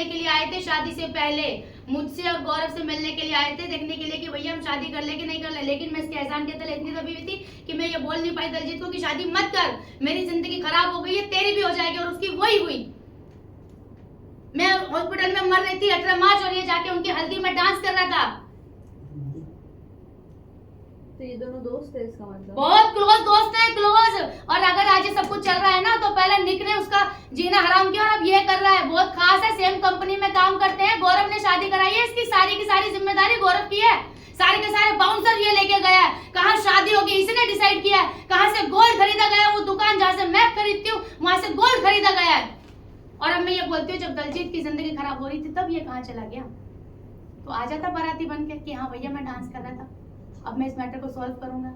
के लिए आए थे शादी से पहले, मुझसे और गौरव से मिलने के लिए आए थे, देखने के लिए कि भैया हम शादी कर ले कि नहीं कर ले। लेकिन मैं इसके एहसान के तले इतनी दबी हुई थी कि मैं ये बोल नहीं पाई दलजीत को कि शादी मत कर, मेरी जिंदगी खराब हो गई है, तेरी भी हो जाएगी। और उसकी वही हुई। मैं हॉस्पिटल में मर रही थी 18 मार्च और ये जाके उनकी हल्दी में डांस कर रहा था। तो ये दोनों दोस्त है इसका मतलब? बहुत क्लोज दोस्त है, क्लोज। और अगर आज ये सब कुछ चल रहा है ना, तो पहले निक ने उसका जीना हराम किया और अब ये कर रहा है। बहुत खास है, सेम कंपनी में काम करते हैं। गौरव ने शादी कराई है, इसकी सारी की सारी जिम्मेदारी गौरव की है। सारे के सारे बाउंसर ये लेके गया है। कहाँ शादी होगी इसने डिसाइड किया है। कहाँ से गोल्ड खरीदा गया, वो दुकान जहाँ से मैं खरीदती हूँ वहां से गोल्ड खरीदा गया है। और अब मैं ये बोलती हूँ, जब दलजीत की जिंदगी खराब हो रही थी तब ये कहाँ चला गया? तो आ जाता बाराती बन के कि हाँ भैया मैं डांस कर रहा था, अब मैं इस मैटर को सॉल्व करूंगा।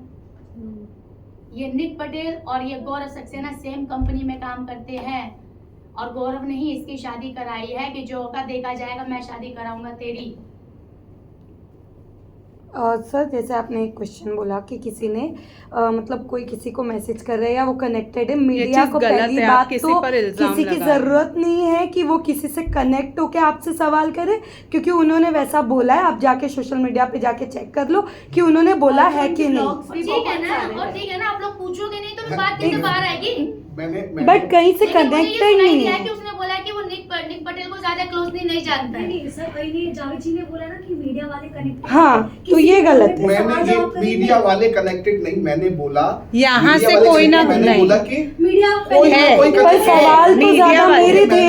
ये निक पटेल और ये गौरव सक्सेना सेम कंपनी में काम करते हैं और गौरव ने ही इसकी शादी कराई है कि जो होगा देखा जाएगा, मैं शादी कराऊंगा तेरी। सर जैसे आपने एक क्वेश्चन बोला कि किसी ने मतलब कोई किसी को मैसेज कर रहा है या वो कनेक्टेड है, मीडिया को पहली बात तो किसी की ज़रूरत नहीं है कि वो किसी से कनेक्ट होकर आपसे सवाल करे, क्योंकि उन्होंने वैसा बोला है। आप जाके सोशल मीडिया पे जाके चेक कर लो कि उन्होंने बोला है कि नहीं। ठीक है ना, और ठीक है ना, आप लोग पूछोगे नहीं तो फिर बात कैसे बाहर आएगी? बट कहीं से कनेक्टेड नहीं है। कि उसने बोला कि वो निक पटेल को ज्यादा क्लोजली नहीं जानता है। नहीं सर, कहीं जावेद जी ने बोला ना कि मीडिया वाले कनेक्ट। हाँ, तो ये गलत है। मैंने ये मीडिया वाले कनेक्टेड नहीं, मैंने बोला यहाँ से कोई ना मैंने बोला कि मीडिया कोई सवाल तो ज्यादा मेरे थे।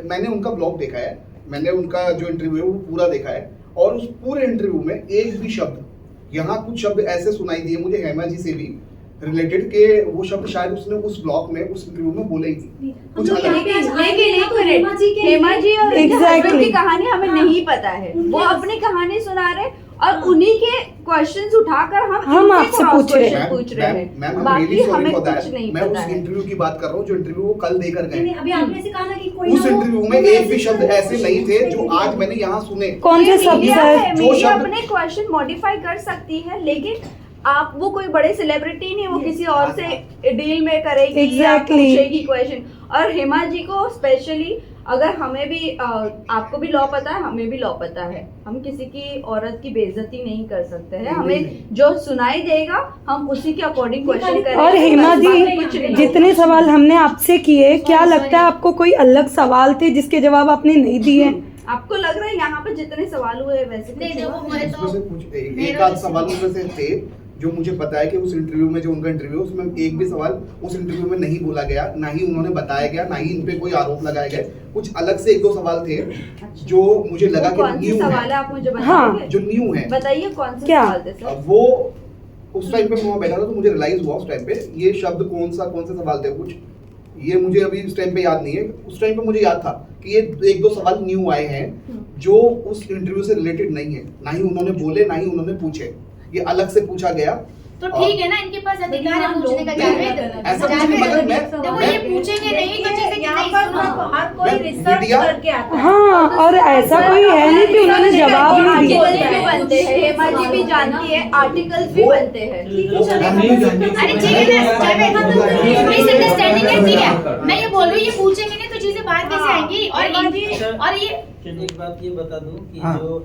मैंने उनका ब्लॉग देखा है, मैंने उनका जो इंटरव्यू है वो पूरा देखा है और उस पूरे इंटरव्यू में एक भी शब्द, यहाँ कुछ शब्द ऐसे सुनाई दिए मुझे हेमा जी से भी रिलेटेड के वो शब्द शायद उसने उस ब्लॉग में उस इंटरव्यू में बोले ही थी कुछ अलग। हेमा जी और हस्बैंड की कहानी हमें नहीं पता है, वो अपनी कहानी सुना रहे और उन्हीं के क्वेश्चंस उठाकर हम आपसे पूछ रहे हैं। मैम बाकी हमें कुछ नहीं मैं पता उस है। इंटरव्यू की बात कर रहा हूँ जो इंटरव्यू वो कल देकर गए। अभी आपने से कहा ना कि कोई उस इंटरव्यू में एक भी शब्द ऐसे नहीं थे जो आज मैंने यहाँ सुने। कौन से शब्द सर? मीडिया अपने क्वेश्चन मॉडिफाई कर सकती है, लेकिन आप वो कोई बड़े सेलिब्रिटी नहीं, वो किसी और से डील में करेगी या पूछेगी क्वेश्चन। और हेमा जी को स्पेशली, अगर हमें भी आपको भी लॉ पता है, हमें भी लॉ पता है, हम किसी की औरत की बेइज्जती नहीं कर सकते हैं। हमें जो सुनाई देगा हम उसी के अकॉर्डिंग क्वेश्चन करेंगे। और हेमा जी, जितने सवाल हमने आपसे किए, क्या लगता है आपको कोई अलग सवाल थे जिसके जवाब आपने नहीं दिए? आपको लग रहा है यहाँ पे जितने सवाल हुए वैसे एक आध सवालों में से थे जो मुझे पता है कि उस इंटरव्यू में, जो उनका इंटरव्यू उसमें एक भी सवाल उस इंटरव्यू में नहीं बोला गया, ना ही उन्होंने बताया गया, ना ही इन पे कोई आरोप लगाए गए। कुछ अलग से एक दो सवाल थे जो मुझे लगा कि न्यू है। आप मुझे बताइए जो न्यू है, बताइए कौन से सवाल थे सर? वो उस टाइम पे मैं वहाँ बैठा था तो मुझे रियलाइज हुआ उस टाइम पे ये शब्द कौन से सवाल थे, कुछ ये मुझे अभी उस टाइम पे याद नहीं है। उस टाइम पे मुझे याद था कि ये एक दो सवाल न्यू आए हैं जो उस इंटरव्यू से रिलेटेड नहीं है, ना ही उन्होंने बोले ना ही उन्होंने पूछे, ये अलग से पूछा गया। तो ठीक है ना, इनके पास अधिकार है पूछने का। जावेद ऐसा कुछ नहीं, मतलब देखो ये पूछेंगे नहीं तो जैसे कि नहीं सुनो, हर कोई रिसर्च करके आता है। हाँ, और ऐसा कोई है नहीं कि उन्होंने जवाब नहीं दिया। आर्टिकल्स भी बनते हैं, हेमा जी भी जानती है, आर्टिकल्स भी बनते हैं। अरे ठीक है ना जावेद, मिसअंडरस्टैंडिंग है, ठीक है। मैं ये बोल रही हूँ ये पूछेंगे नहीं तो चीजें बाहर कैसे आएंगी? और ये एक बात ये बता दूं कि जो